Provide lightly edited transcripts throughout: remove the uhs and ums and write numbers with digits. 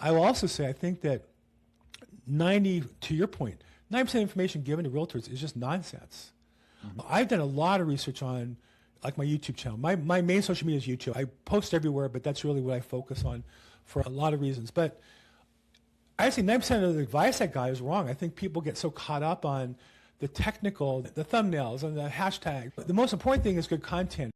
I will also say I think that to your point, 90% of information given to realtors is just nonsense. I've done a lot of research on like my YouTube channel. My main social media is YouTube. I post everywhere, but that's really what I focus on for a lot of reasons. But I say 90% of the advice I got is wrong. I think people get so caught up on the technical, the thumbnails and the hashtag. The most important thing is good content.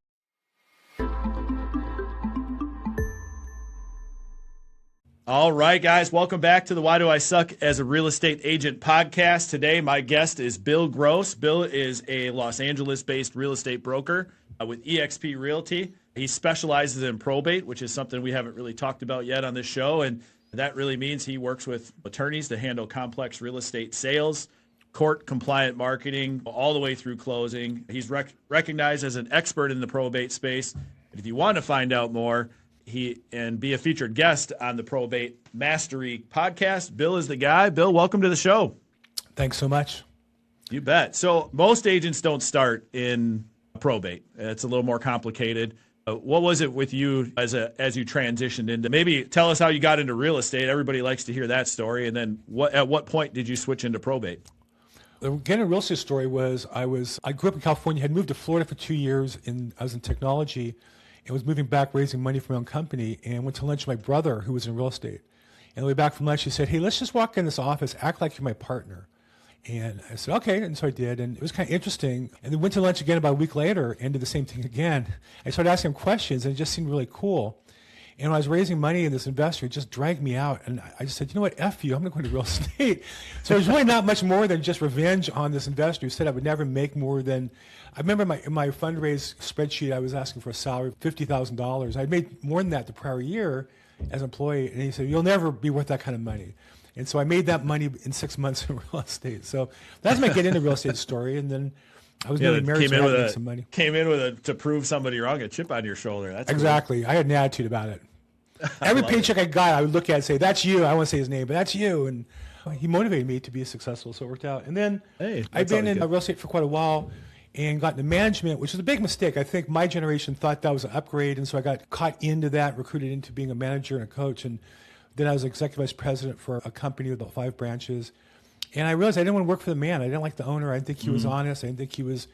All right, guys, welcome back to the Why Do I Suck as a Real Estate Agent podcast. Today, my guest is Bill Gross. Bill is a Los Angeles-based real estate broker with eXp Realty. He specializes in probate, which is something we haven't really talked about yet on this show, and that really means he works with attorneys to handle complex real estate sales, court-compliant marketing, all the way through closing. He's recognized as an expert in the probate space. And if you want to find out more, and be a featured guest on the Probate Mastery podcast, Bill is the guy. Bill, welcome to the show. Thanks so much. You bet. So most agents don't start in probate. It's a little more complicated. What was it with you as you transitioned into? Maybe tell us how you got into real estate. Everybody likes to hear that story. And then at what point did you switch into probate? Again, a real estate story was I grew up in California, had moved to Florida for 2 years, I was in technology. And was moving back, raising money for my own company, and went to lunch with my brother, who was in real estate. And on the way back from lunch, he said, "Hey, let's just walk in this office, act like you're my partner." And I said, "Okay," and so I did, and it was kind of interesting. And then went to lunch again about a week later, and did the same thing again. I started asking him questions, and it just seemed really cool. And when I was raising money in this investor, it just dragged me out, and I just said, "You know what, F you, I'm going to go into real estate." So it was really not much more than just revenge on this investor who said I would never make more than, I remember in my fundraise spreadsheet, I was asking for a salary of $50,000. I'd made more than that the prior year as an employee, and he said, "You'll never be worth that kind of money." And so I made that money in 6 months in real estate. So that's my get into real estate story, and then I was newly married, so I had to make some money. Came in to prove somebody wrong, a chip on your shoulder. That's exactly. Cool. I had an attitude about it. Every paycheck I got, I would look at it and say, "That's you." I won't say his name, but "That's you." And he motivated me to be successful, so it worked out. And then I've been in real estate for quite a while and got into management, which was a big mistake. I think my generation thought that was an upgrade, and so I got caught into that, recruited into being a manager and a coach. And then I was executive vice president for a company with about 5 branches. And I realized I didn't want to work for the man. I didn't like the owner. I didn't think he was honest. I didn't think he was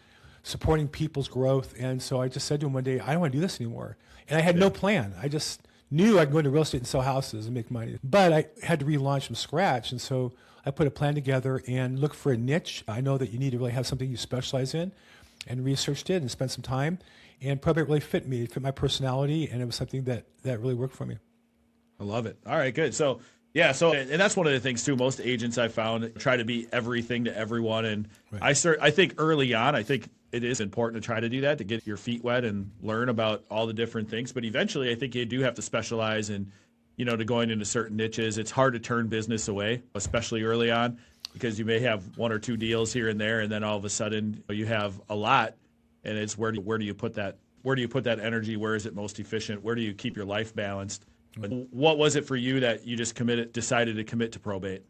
supporting people's growth. And so I just said to him one day, "I don't want to do this anymore." And I had no plan. I just knew I'd go into real estate and sell houses and make money. But I had to relaunch from scratch. And so I put a plan together and looked for a niche. I know that you need to really have something you specialize in, and researched it and spent some time. And probate really fit me. It fit my personality, and it was something that really worked for me. I love it. All right, good. So, and that's one of the things, too. Most agents I found try to be everything to everyone. And right. I think early on, it is important to try to do that, to get your feet wet and learn about all the different things. But eventually, I think you do have to specialize in, to going into certain niches. It's hard to turn business away, especially early on, because you may have 1 or 2 deals here and there, and then all of a sudden you have a lot, and it's where do you put that? Where do you put that energy? Where is it most efficient? Where do you keep your life balanced? But what was it for you that you just decided to commit to probate?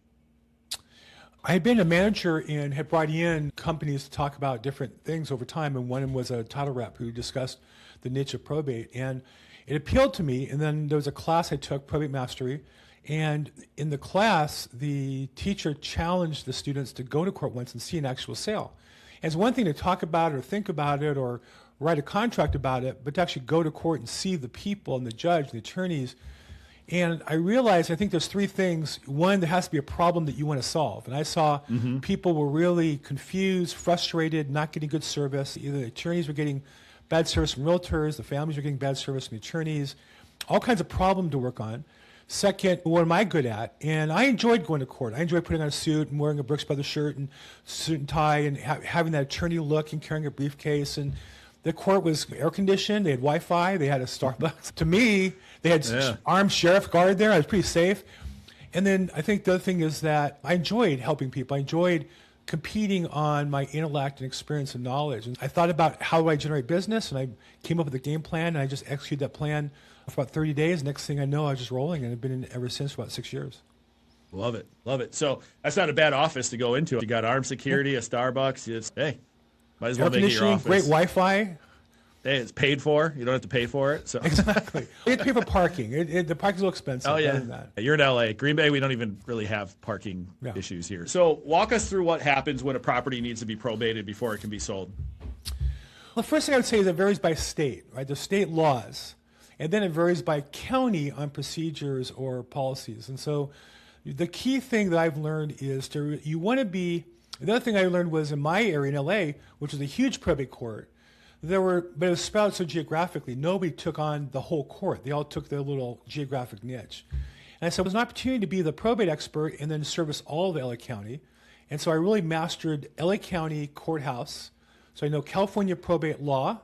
I had been a manager and had brought in companies to talk about different things over time, and one of them was a title rep who discussed the niche of probate, and it appealed to me. And then there was a class I took, Probate Mastery, and in the class, the teacher challenged the students to go to court once and see an actual sale. And it's one thing to talk about it or think about it or write a contract about it, but to actually go to court and see the people and the judge, and the attorneys. And I realized, I think there's 3 things. One, there has to be a problem that you want to solve. And I saw people were really confused, frustrated, not getting good service. Either the attorneys were getting bad service from realtors, the families were getting bad service from the attorneys, all kinds of problems to work on. Second, what am I good at? And I enjoyed going to court. I enjoyed putting on a suit and wearing a Brooks Brothers shirt and suit and tie and having that attorney look and carrying a briefcase. And the court was air conditioned. They had Wi-Fi. They had a Starbucks. To me, they had armed sheriff guard there. I was pretty safe. And then I think the other thing is that I enjoyed helping people. I enjoyed competing on my intellect and experience and knowledge. And I thought about how do I generate business, and I came up with a game plan, and I just executed that plan for about 30 days. Next thing I know, I was just rolling, and I've been in it ever since for about 6 years. Love it. Love it. So that's not a bad office to go into. You got armed security, a Starbucks. Hey, might as well make it your office. Great Wi-Fi. hey, it's paid for. You don't have to pay for it. So Exactly. You have to pay for parking. The parking's a little expensive. oh yeah. Other than that. You're in LA. Green Bay, we don't even really have parking issues here. So walk us through what happens when a property needs to be probated before it can be sold. Well, the first thing I would say is it varies by state, right? There's state laws. And then it varies by county on procedures or policies. And so the key thing that I've learned is you want to be, another thing I learned was in my area in LA, which is a huge probate court, but it was spread out so geographically, nobody took on the whole court. They all took their little geographic niche. And so it was an opportunity to be the probate expert and then service all of LA County. And so I really mastered LA County courthouse. So I know California probate law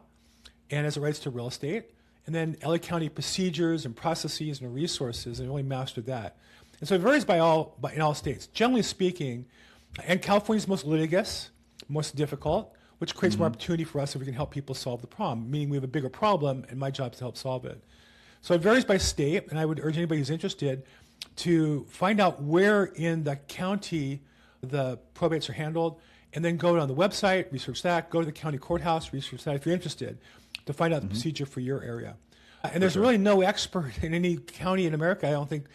and as it relates to real estate, and then LA County procedures and processes and resources, and really mastered that. And so it varies in all states. Generally speaking, and California's most litigious, most difficult, which creates more opportunity for us if we can help people solve the problem, meaning we have a bigger problem, and my job is to help solve it. So it varies by state, and I would urge anybody who's interested to find out where in the county the probates are handled, and then go on the website, research that, go to the county courthouse, research that if you're interested, to find out the procedure for your area. And there's really no expert in any county in America. I don't think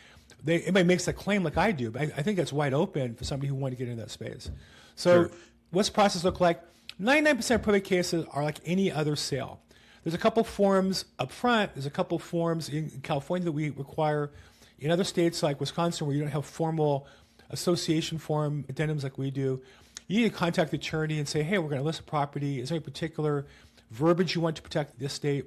anybody makes that claim like I do, but I think that's wide open for somebody who wants to get into that space. So what's the process look like? 99% of probate cases are like any other sale. There's a couple forms up front. There's a couple forms in California that we require. In other states like Wisconsin, where you don't have formal association form addendums like we do, you need to contact the attorney and say, hey, we're going to list a property. Is there any particular verbiage you want to protect this state?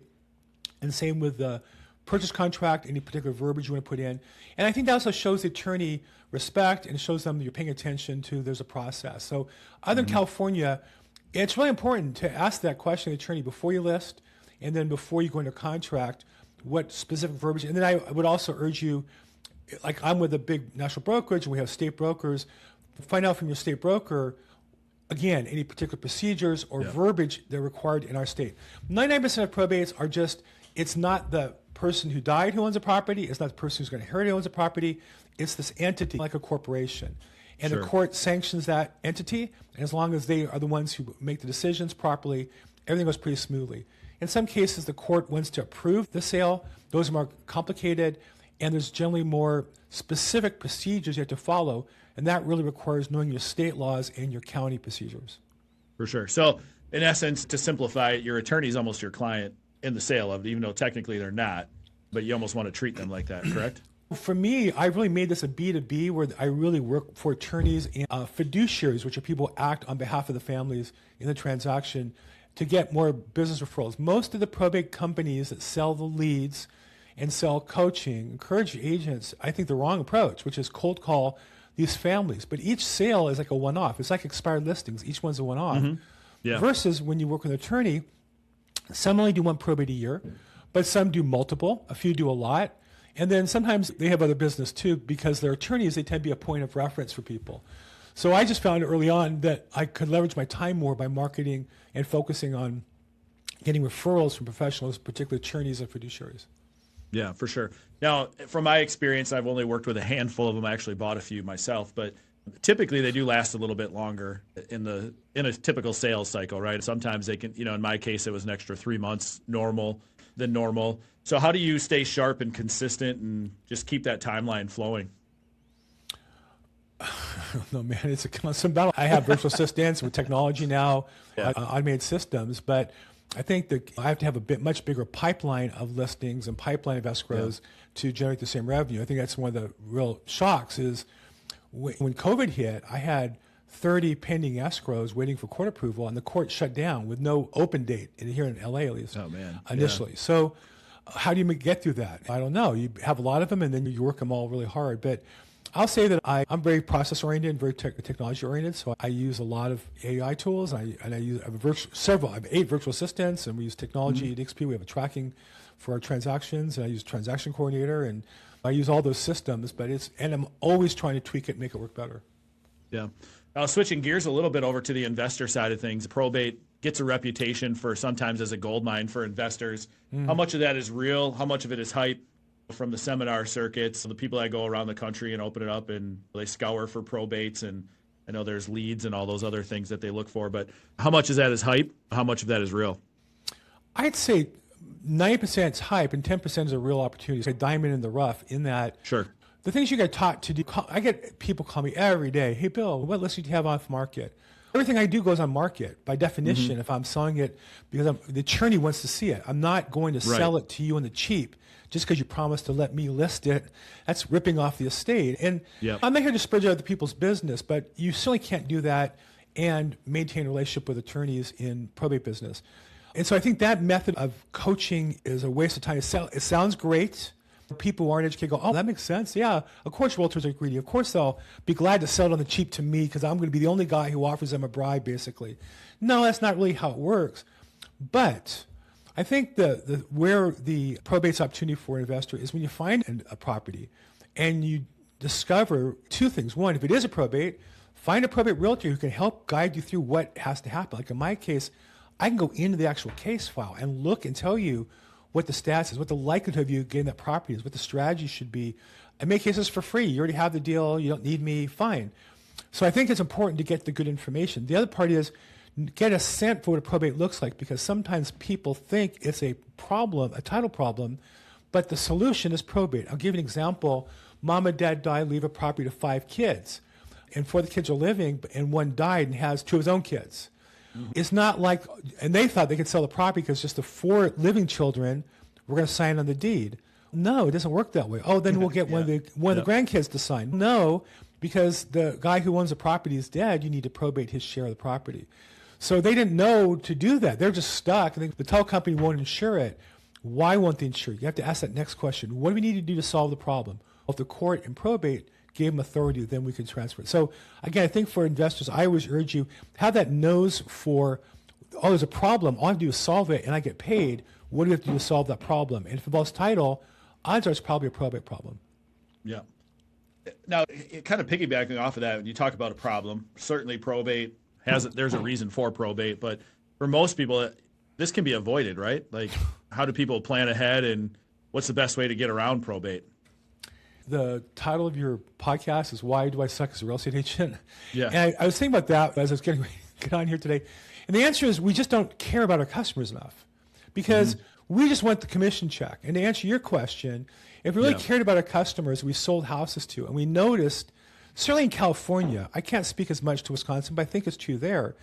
And same with the purchase contract, any particular verbiage you want to put in. And I think that also shows the attorney respect and shows them that you're paying attention to there's a process. So other than California, it's really important to ask that question to the attorney before you list and then before you go into contract, what specific verbiage. And then I would also urge you, like I'm with a big national brokerage and we have state brokers, find out from your state broker, again, any particular procedures or verbiage that are required in our state. 99% of probates are just, it's not the person who died who owns a property, it's not the person who's going to inherit who owns a property, it's this entity like a corporation. And the court sanctions that entity, and as long as they are the ones who make the decisions properly, everything goes pretty smoothly. In some cases, the court wants to approve the sale. Those are more complicated, and there's generally more specific procedures you have to follow, and that really requires knowing your state laws and your county procedures. For sure. So, in essence, to simplify it, your attorney is almost your client in the sale of it, even though technically they're not, but you almost want to treat them like that, correct? For me, I really made this a B2B where I really work for attorneys and fiduciaries, which are people who act on behalf of the families in the transaction to get more business referrals. Most of the probate companies that sell the leads and sell coaching encourage agents, I think, the wrong approach, which is cold call these families. But each sale is like a one-off. It's like expired listings. Each one's a one-off. Versus when you work with an attorney, some only do one probate a year, but some do multiple. A few do a lot. And then sometimes they have other business too because they're attorneys. They tend to be a point of reference for people. So I just found early on that I could leverage my time more by marketing and focusing on getting referrals from professionals, particularly attorneys and fiduciaries. Yeah, for sure. Now, from my experience, I've only worked with a handful of them. I actually bought a few myself, but typically they do last a little bit longer in a typical sales cycle, right? Sometimes they can, in my case, it was an extra 3 months than normal. So how do you stay sharp and consistent and just keep that timeline flowing? No, man, it's a constant battle. I have virtual assistants with technology now, automated systems, but I think that I have to have a much bigger pipeline of listings and pipeline of escrows to generate the same revenue. I think that's one of the real shocks is when COVID hit, I had 30 pending escrows waiting for court approval, and the court shut down with no open date, here in LA at least, initially. Yeah. So how do you get through that? I don't know. You have a lot of them, and then you work them all really hard. But I'll say that I'm very process-oriented, very technology-oriented, so I use a lot of AI tools. I have 8 virtual assistants, and we use technology at XP. We have a tracking for our transactions, and I use Transaction Coordinator, and I use all those systems, and I'm always trying to tweak it and make it work better. Yeah. Now, switching gears a little bit over to the investor side of things, probate gets a reputation for sometimes as a goldmine for investors. How much of that is real? How much of it is hype from the seminar circuits? The people that go around the country and open it up and they scour for probates, and I know there's leads and all those other things that they look for, but how much of that is hype? How much of that is real? I'd say 90% is hype and 10% is a real opportunity. It's a diamond in the rough in that Sure. the things you get taught to do. I get people call me every day, hey, Bill, what listing do you have off market? Everything I do goes on market by definition. If I'm selling it because the attorney wants to see it, I'm not going to sell it to you on the cheap just because you promised to let me list it. That's ripping off the estate. And I'm not here to spread other people's business, but you certainly can't do that and maintain a relationship with attorneys in probate business. And so I think that method of coaching is a waste of time. It sounds great. People who aren't educated go, oh, that makes sense. Yeah, of course realtors are greedy. Of course they'll be glad to sell it on the cheap to me because I'm going to be the only guy who offers them a bribe, basically. No, that's not really how it works. But I think where the probate's opportunity for an investor is when you find a property and you discover two things. One, if it is a probate, find a probate realtor who can help guide you through what has to happen. Like in my case, I can go into the actual case file and look and tell you what the stats is, what the likelihood of you getting that property is, what the strategy should be. I make cases for free. You already have the deal. You don't need me. Fine. So I think it's important to get the good information. The other part is get a sense for what a probate looks like, because sometimes people think it's a problem, a title problem, but the solution is probate. I'll give you an example. Mom and dad died, leave a property to 5 kids. And 4 of the kids are living, and one died and has 2 of his own kids. It's not like, and they thought they could sell the property because just the 4 living children were going to sign on the deed. No, it doesn't work that way. Oh, then we'll get one of the grandkids to sign. No, because the guy who owns the property is dead. You need to probate his share of the property. So they didn't know to do that. They're just stuck. I think the title company won't insure it. Why won't they insure it? You have to ask that next question. What do we need to do to solve the problem? Well, if the court and probate gave them authority, then we can transfer it. So again, I think for investors, I always urge you, have that nose for, oh, there's a problem. All I have to do is solve it and I get paid. What do we have to do to solve that problem? And if it involves title, odds are it's probably a probate problem. Yeah. Now, kind of piggybacking off of that, when you talk about a problem, certainly probate there's a reason for probate, but for most people, this can be avoided, right? Like, how do people plan ahead and what's the best way to get around probate? The title of your podcast is Why Do I Suck as a Real Estate Agent? Yeah. And I was thinking about that as I was getting ready to get on here today. And the answer is we just don't care about our customers enough because we just want the commission check. And to answer your question, if we really cared about our customers we sold houses to, and we noticed, certainly in California, I can't speak as much to Wisconsin, but I think it's true there,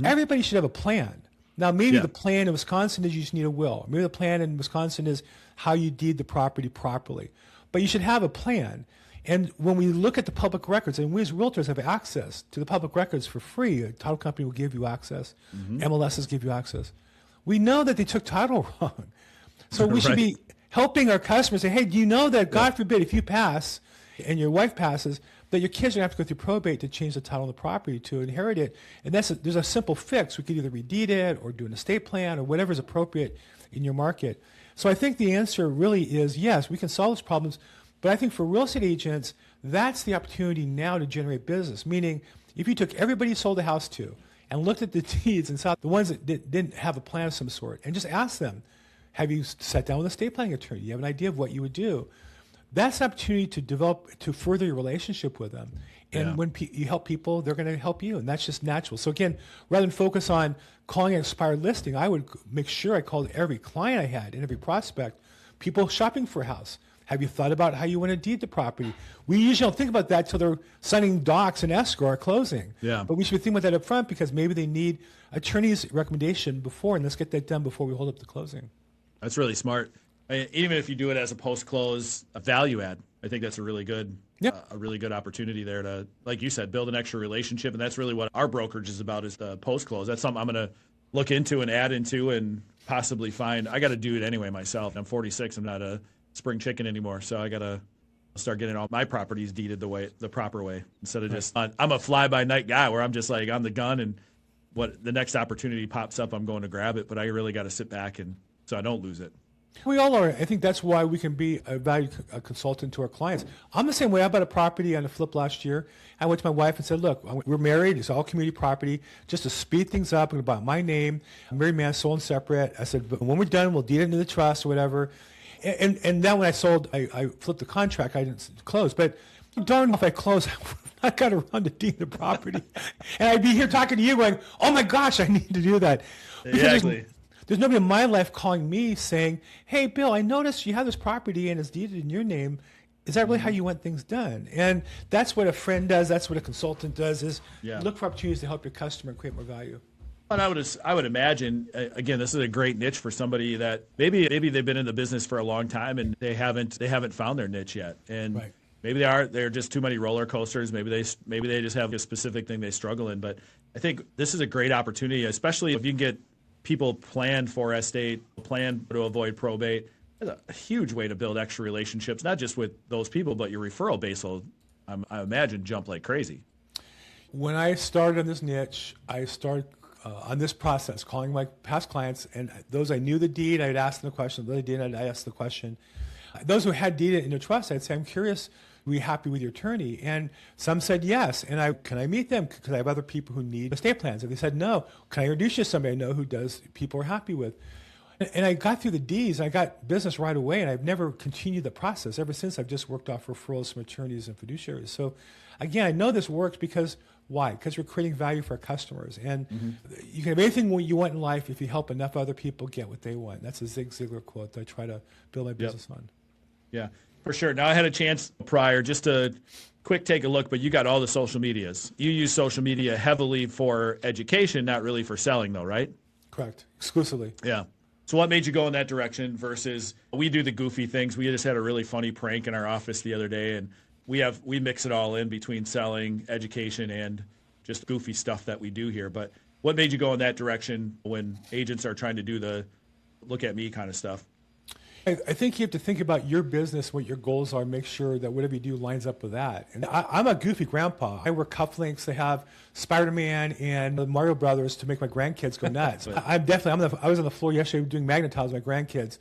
everybody should have a plan. Now, maybe the plan in Wisconsin is you just need a will. Maybe the plan in Wisconsin is how you deed the property properly. But you should have a plan. And when we look at the public records, and we as realtors have access to the public records for free, a title company will give you access, MLSs give you access. We know that they took title wrong. So we should be helping our customers say, hey, do you know that, God forbid, if you pass and your wife passes, that your kids are going to have to go through probate to change the title of the property to inherit it. And there's a simple fix. We could either redeed it or do an estate plan or whatever is appropriate in your market. So I think the answer really is yes, we can solve those problems. But I think for real estate agents, that's the opportunity now to generate business. Meaning, if you took everybody you sold a house to and looked at the deeds and saw the ones that didn't have a plan of some sort and just asked them, have you sat down with an estate planning attorney? Do you have an idea of what you would do? That's an opportunity to further your relationship with them. And when you help people, they're going to help you. And that's just natural. So again, rather than focus on calling an expired listing, I would make sure I called every client I had and every prospect, people shopping for a house. Have you thought about how you want to deed the property? We usually don't think about that till they're signing docs and escrow or closing. Yeah. But we should be thinking about that up front because maybe they need attorney's recommendation before, and let's get that done before we hold up the closing. That's really smart. Even if you do it as a post-close, a value add, I think that's a really good opportunity there to, like you said, build an extra relationship. And that's really what our brokerage is about, is the post-close. That's something I'm going to look into and add into and possibly find. I got to do it anyway myself. I'm 46. I'm not a spring chicken anymore. So I got to start getting all my properties deeded the proper way instead of just, I'm a fly-by-night guy where I'm just like on the gun and what the next opportunity pops up, I'm going to grab it. But I really got to sit back and so I don't lose it. We all are. I think that's why we can be a value consultant to our clients. I'm the same way. I bought a property on a flip last year. I went to my wife and said, look, we're married. It's all community property. Just to speed things up, I'm going to buy my name. I'm married man, sold and separate. I said, but when we're done, we'll deed it into the trust or whatever. And then when I sold, I flipped the contract. I didn't close. But darn if I close, I got to run to deed the property. And I'd be here talking to you going, oh, my gosh, I need to do that. Because there's There's nobody in my life calling me saying, hey, Bill, I noticed you have this property and it's deeded in your name. Is that really how you want things done? And that's what a friend does. That's what a consultant does, is look for opportunities to help your customer and create more value. And I would imagine, again, this is a great niche for somebody that maybe they've been in the business for a long time and they haven't found their niche yet. And maybe they're just too many roller coasters. Maybe they just have a specific thing they struggle in. But I think this is a great opportunity, especially if you can get people planned for estate, plan to avoid probate. It's a huge way to build extra relationships, not just with those people, but your referral base will, I imagine, jump like crazy. When I started in this niche, I started on this process, calling my past clients, and those I knew the deed, I'd ask them the question. Those I didn't, I'd ask the question. Those who had deed in their trust, I'd say, I'm curious, were you happy with your attorney? And some said yes. And can I meet them? Because I have other people who need estate plans. If they said no, can I introduce you to somebody I know who does, people are happy with? And I got through the deeds, and I got business right away, and I've never continued the process. Ever since, I've just worked off referrals from attorneys and fiduciaries. So, again, I know this works because, why? Because we're creating value for our customers. And you can have anything you want in life if you help enough other people get what they want. That's a Zig Ziglar quote that I try to build my business on. Yeah, for sure. Now, I had a chance prior just to quick take a look, but you got all the social medias. You use social media heavily for education, not really for selling, though, right? Correct. Exclusively. Yeah. So what made you go in that direction versus we do the goofy things? We just had a really funny prank in our office the other day, and we mix it all in between selling, education, and just goofy stuff that we do here. But what made you go in that direction when agents are trying to do the look at me kind of stuff? I think you have to think about your business, what your goals are, make sure that whatever you do lines up with that. And I'm a goofy grandpa. I wear cufflinks. They have Spider-Man and the Mario Brothers to make my grandkids go nuts. I was on the floor yesterday doing magnetiles with my grandkids.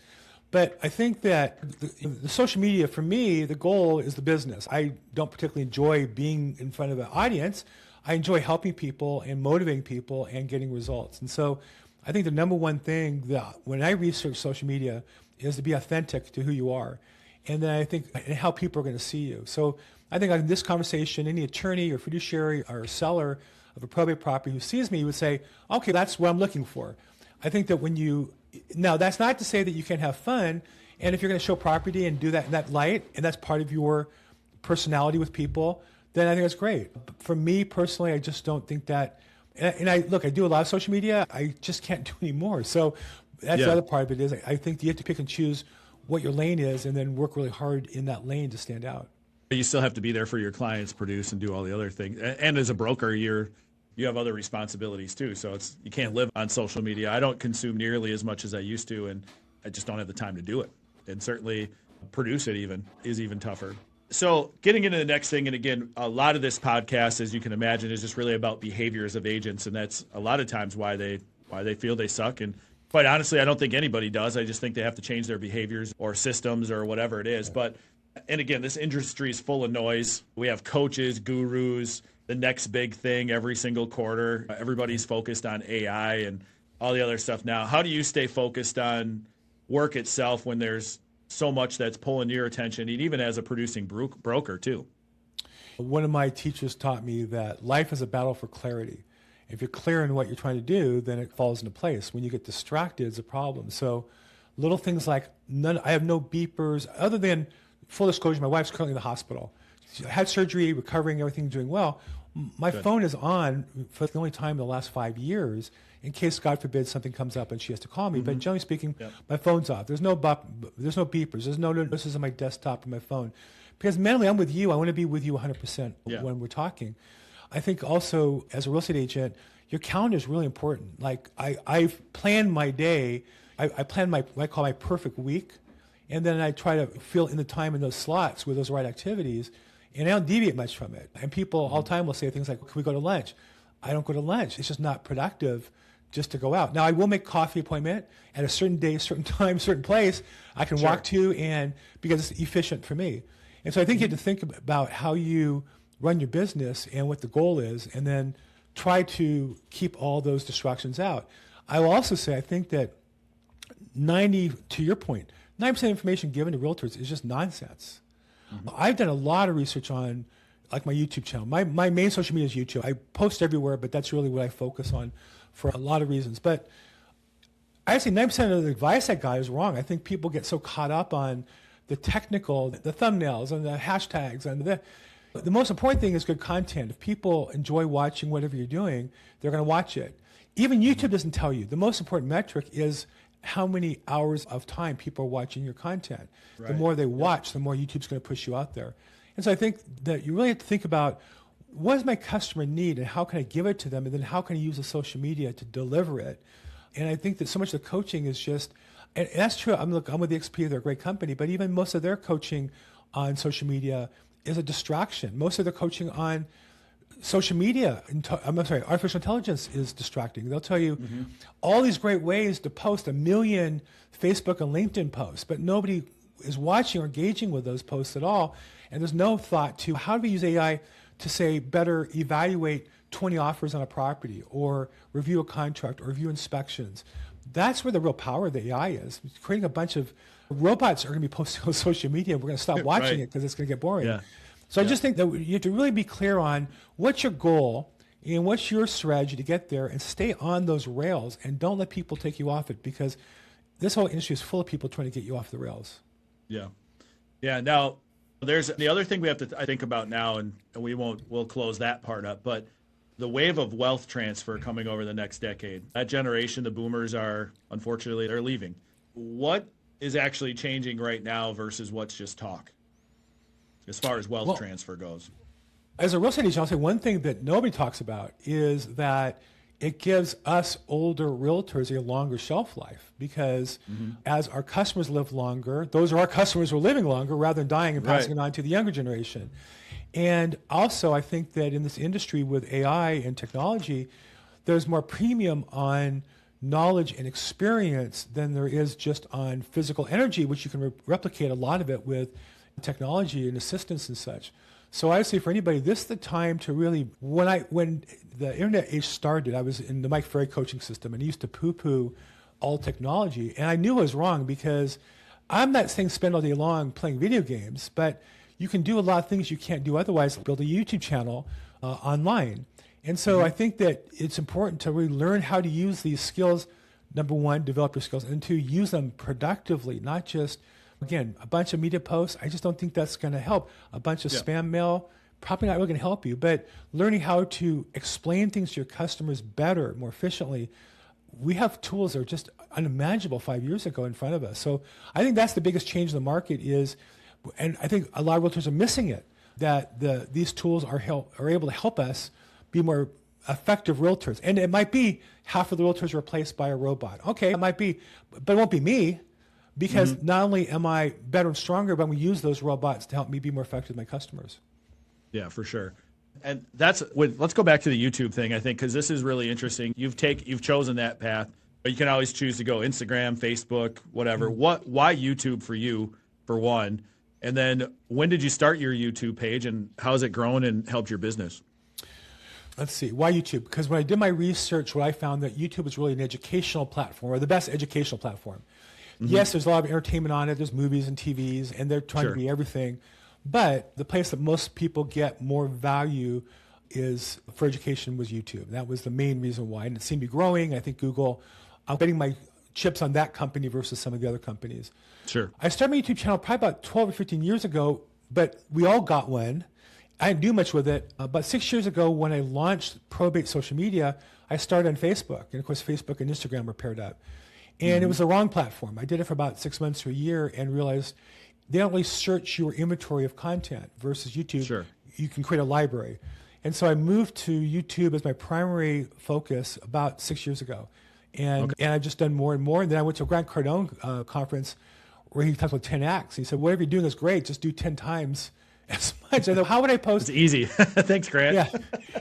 But I think that the social media, for me, the goal is the business. I don't particularly enjoy being in front of an audience. I enjoy helping people and motivating people and getting results. And so I think the number one thing that when I research social media is to be authentic to who you are. And then I think and how people are going to see you. So I think in this conversation, any attorney or fiduciary or seller of a probate property who sees me would say, okay, that's what I'm looking for. I think that now that's not to say that you can't have fun. And if you're going to show property and do that in that light, and that's part of your personality with people, then I think that's great. For me personally, I just don't think that, and I do a lot of social media. I just can't do anymore. So that's the other part of it is I think you have to pick and choose what your lane is and then work really hard in that lane to stand out. You still have to be there for your clients, produce and do all the other things. And as a broker, you have other responsibilities too. So you can't live on social media. I don't consume nearly as much as I used to, and I just don't have the time to do it. And certainly produce it is even tougher. So getting into the next thing, and again, a lot of this podcast, as you can imagine, is just really about behaviors of agents, and that's a lot of times why they feel they suck. And quite honestly, I don't think anybody does. I just think they have to change their behaviors or systems or whatever it is. And again, this industry is full of noise. We have coaches, gurus, the next big thing every single quarter. Everybody's focused on AI and all the other stuff now. How do you stay focused on work itself when there's so much that's pulling your attention, and even as a producing broker too? One of my teachers taught me that life is a battle for clarity. If you're clear in what you're trying to do, then it falls into place. When you get distracted, it's a problem. So little things like I have no beepers, other than full disclosure, my wife's currently in the hospital. She had surgery, recovering, everything doing well. My phone is on for the only time in the last 5 years in case, God forbid, something comes up and she has to call me. But generally speaking, my phone's off. There's no beepers. There's no notices on my desktop or my phone. Because mentally, I'm with you. I want to be with you 100% when we're talking. I think also, as a real estate agent, your calendar is really important. Like I've planned my day. I plan what I call my perfect week. And then I try to fill in the time in those slots with those right activities. And I don't deviate much from it. And people all the time will say things like, can we go to lunch? I don't go to lunch. It's just not productive just to go out. Now, I will make coffee appointment at a certain day, certain time, certain place I can walk to, and because it's efficient for me. And so I think you have to think about how you run your business and what the goal is, and then try to keep all those distractions out. I will also say I think that to your point, 90% of information given to realtors is just nonsense. I've done a lot of research on like my YouTube channel. My main social media is YouTube. I post everywhere, but that's really what I focus on for a lot of reasons. But I say 90% of the advice I got is wrong. I think people get so caught up on the technical, the thumbnails and the hashtags. And the most important thing is good content. If people enjoy watching whatever you're doing, they're going to watch it. Even YouTube doesn't tell you. The most important metric is how many hours of time people are watching your content. Right. The more they watch, the more YouTube's going to push you out there. And so I think that you really have to think about, what does my customer need and how can I give it to them? And then how can I use the social media to deliver it? And I think that so much of the coaching is just, and that's true. I'm with the XP, they're a great company, but even most of their coaching on social media is a distraction. Most of their coaching on social media, artificial intelligence is distracting. They'll tell you all these great ways to post 1 million Facebook and LinkedIn posts, but nobody is watching or engaging with those posts at all. And there's no thought to how do we use AI to say better evaluate 20 offers on a property or review a contract or review inspections. That's where the real power of the AI is. It's creating a bunch of robots are going to be posting on social media. We're going to stop watching it because it's going to get boring. Yeah. So I just think that you have to really be clear on what's your goal and what's your strategy to get there, and stay on those rails and don't let people take you off it, because this whole industry is full of people trying to get you off the rails. Yeah. Yeah. Now, there's the other thing we have to think about now, and we'll close that part up, but the wave of wealth transfer coming over the next decade, that generation, the boomers unfortunately, they're leaving. What is actually changing right now versus what's just talk as far as wealth transfer goes? As a real estate agent, I'll say one thing that nobody talks about is that it gives us older realtors a longer shelf life, because as our customers live longer, those are our customers who are living longer rather than dying and passing it on to the younger generation. And also, I think that in this industry with AI and technology, there's more premium on knowledge and experience than there is just on physical energy, which you can replicate a lot of it with technology and assistance and such. So I would say for anybody, this is the time to really, when the internet age started, I was in the Mike Ferry coaching system and I used to poo-poo all technology. And I knew I was wrong, because I'm not saying spend all day long playing video games, but you can do a lot of things you can't do otherwise, like build a YouTube channel online. And so I think that it's important to really learn how to use these skills. Number one, develop your skills, and two, use them productively, not just, again, a bunch of media posts. I just don't think that's going to help. A bunch of spam mail, probably not really going to help you, but learning how to explain things to your customers better, more efficiently. We have tools that are just unimaginable 5 years ago in front of us. So I think that's the biggest change in the market is, and I think a lot of realtors are missing it, that these tools are able to help us be more effective realtors. And it might be half of the realtors replaced by a robot. Okay, it might be, but it won't be me, because not only am I better and stronger, but we use those robots to help me be more effective with my customers. Yeah, for sure. And let's go back to the YouTube thing, I think, because this is really interesting. You've chosen that path, but you can always choose to go Instagram, Facebook, whatever. Why YouTube for you, for one? And then when did you start your YouTube page, and how has it grown and helped your business? Let's see. Why YouTube? Because when I did my research, what I found that YouTube is really an educational platform, or the best educational platform. Yes, there's a lot of entertainment on it. There's movies and TVs, and they're trying to be everything. But the place that most people get more value is for education was YouTube. That was the main reason why. And it seemed to be growing. I think Google, I'm betting my chips on that company versus some of the other companies. Sure. I started my YouTube channel probably about 12 or 15 years ago, but we all got one. I didn't do much with it. But 6 years ago, when I launched Probate social media, I started on Facebook. And of course, Facebook and Instagram were paired up. And it was the wrong platform. I did it for about 6 months to a year and realized they don't really search your inventory of content versus YouTube. Sure. You can create a library. And so I moved to YouTube as my primary focus about 6 years ago. And I've just done more and more. And then I went to a Grant Cardone conference where he talked about 10X. He said, whatever you're doing is great. Just do 10 times as much. I thought, how would I post? It's easy. Thanks, Grant.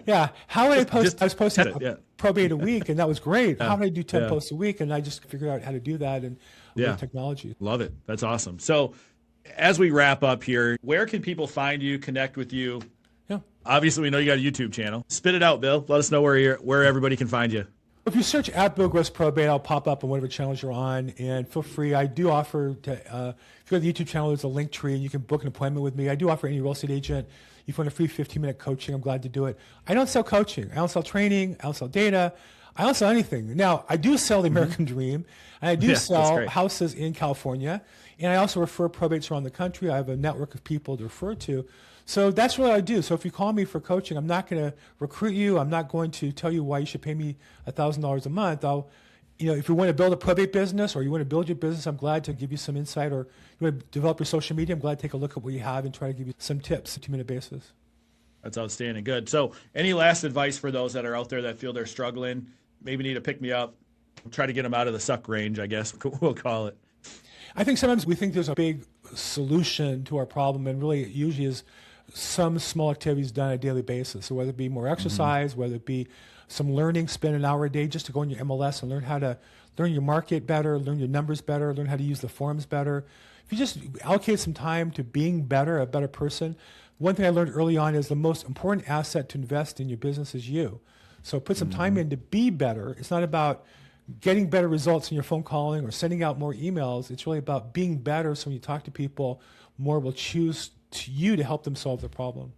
Yeah. How would I post? I was posting probate a week, and that was great. How would I do 10 posts a week? And I just figured out how to do that and with technology. Love it. That's awesome. So as we wrap up here, where can people find you, connect with you? Yeah. Obviously, we know you got a YouTube channel. Spit it out, Bill. Let us know where everybody can find you. If you search at Bill Gross Probate, I'll pop up on whatever channels you're on, and feel free. I do offer to, if you go to the YouTube channel, there's a link tree, and you can book an appointment with me. I do offer any real estate agent. If you want a free 15-minute coaching, I'm glad to do it. I don't sell coaching. I don't sell training. I don't sell data. I don't sell anything. Now, I do sell the American dream, and I do Yeah, that's sell great. houses in California, and I also refer probates around the country. I have a network of people to refer to. So that's what I do. So if you call me for coaching, I'm not going to recruit you. I'm not going to tell you why you should pay me $1,000 a month. If you want to build a probate business or you want to build your business, I'm glad to give you some insight. Or you want to develop your social media, I'm glad to take a look at what you have and try to give you some tips on a 2-minute basis. That's outstanding. Good. So any last advice for those that are out there that feel they're struggling, maybe need to pick me up, try to get them out of the suck range, I guess we'll call it. I think sometimes we think there's a big solution to our problem, and really it usually is some small activities done on a daily basis. So whether it be more exercise, whether it be some learning, spend an hour a day just to go in your MLS and learn how to learn your market better, learn your numbers better, learn how to use the forms better. If you just allocate some time to being better, a better person, one thing I learned early on is the most important asset to invest in your business is you. So put some time in to be better. It's not about getting better results in your phone calling or sending out more emails. It's really about being better, so when you talk to people, more will choose to you to help them solve the problem.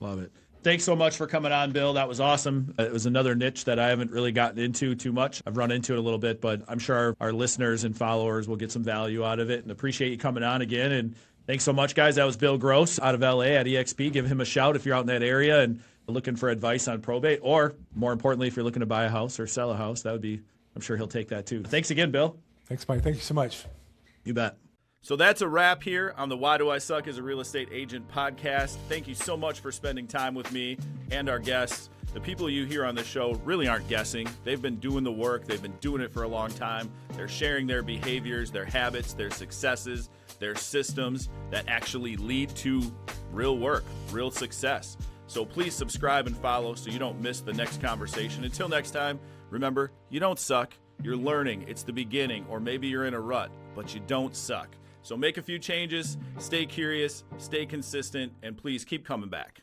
Love it. Thanks so much for coming on, Bill. That was awesome. It was another niche that I haven't really gotten into too much. I've run into it a little bit, but I'm sure our listeners and followers will get some value out of it, and appreciate you coming on again. And thanks so much, guys. That was Bill Gross out of LA at EXP. Give him a shout if you're out in that area and looking for advice on probate, or more importantly, if you're looking to buy a house or sell a house. That would be, I'm sure he'll take that too. Thanks again, Bill. Thanks, Mike. Thank you so much. You bet. So that's a wrap here on the Why Do I Suck as a Real Estate Agent podcast. Thank you so much for spending time with me and our guests. The people you hear on this show really aren't guessing. They've been doing the work. They've been doing it for a long time. They're sharing their behaviors, their habits, their successes, their systems that actually lead to real work, real success. So please subscribe and follow so you don't miss the next conversation. Until next time, remember, you don't suck. You're learning. It's the beginning, or maybe you're in a rut, but you don't suck. So make a few changes, stay curious, stay consistent, and please keep coming back.